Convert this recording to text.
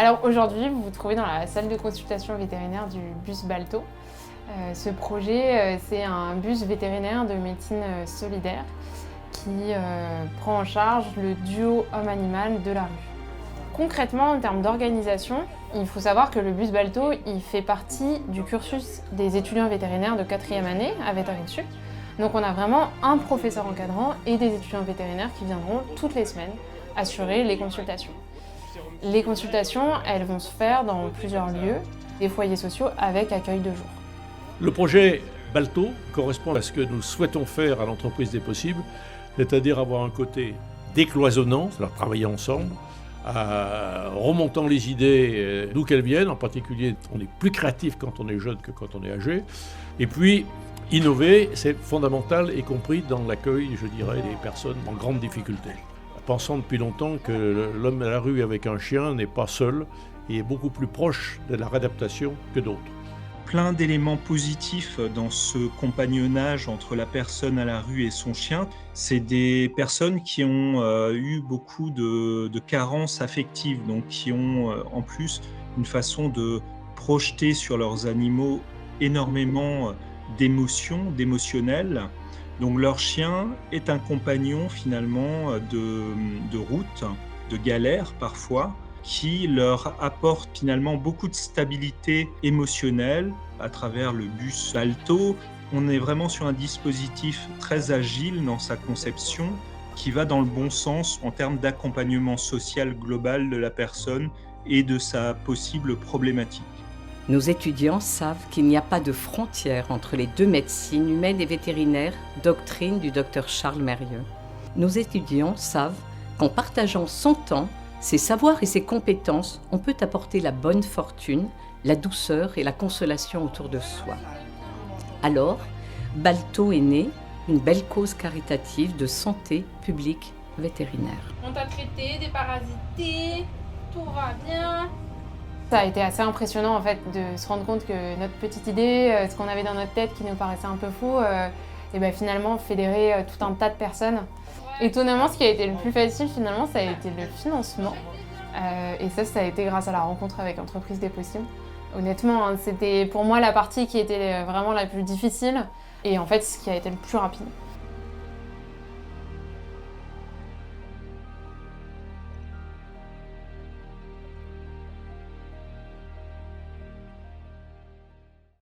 Alors aujourd'hui, vous vous trouvez dans la salle de consultation vétérinaire du bus Balto. Ce projet, c'est un bus vétérinaire de médecine solidaire qui prend en charge le duo homme-animal de la rue. Concrètement, en termes d'organisation, il faut savoir que le bus Balto il fait partie du cursus des étudiants vétérinaires de 4e année à Vétérine-Sup. Donc on a vraiment un professeur encadrant et des étudiants vétérinaires qui viendront toutes les semaines assurer les consultations. Les consultations, elles vont se faire dans plusieurs lieux, des foyers sociaux avec accueil de jour. Le projet Balto correspond à ce que nous souhaitons faire à l'entreprise des possibles, c'est-à-dire avoir un côté décloisonnant, c'est-à-dire travailler ensemble, remontant les idées d'où qu'elles viennent, en particulier on est plus créatif quand on est jeune que quand on est âgé, et puis innover, c'est fondamental, y compris dans l'accueil, je dirais, des personnes en grande difficulté. Pensant depuis longtemps que l'homme à la rue avec un chien n'est pas seul et est beaucoup plus proche de la réadaptation que d'autres. Plein d'éléments positifs dans ce compagnonnage entre la personne à la rue et son chien. C'est des personnes qui ont eu beaucoup de carences affectives, donc qui ont en plus une façon de projeter sur leurs animaux énormément d'émotionnel. Donc leur chien est un compagnon finalement de route, de galère parfois, qui leur apporte finalement beaucoup de stabilité émotionnelle à travers le bus Balto. On est vraiment sur un dispositif très agile dans sa conception qui va dans le bon sens en termes d'accompagnement social global de la personne et de sa possible problématique. Nos étudiants savent qu'il n'y a pas de frontière entre les deux médecines humaines et vétérinaires, doctrine du Dr Charles Mérieux. Nos étudiants savent qu'en partageant son temps, ses savoirs et ses compétences, on peut apporter la bonne fortune, la douceur et la consolation autour de soi. Alors, Balto est né, une belle cause caritative de santé publique vétérinaire. On t'a traité, déparasité, tout va bien. Ça a été assez impressionnant en fait de se rendre compte que notre petite idée, ce qu'on avait dans notre tête qui nous paraissait un peu fou, et ben finalement fédérer tout un tas de personnes. Étonnamment, ce qui a été le plus facile finalement, ça a été le financement. Et ça a été grâce à la rencontre avec Entreprise des Possibles. Honnêtement, hein, c'était pour moi la partie qui était vraiment la plus difficile et en fait ce qui a été le plus rapide.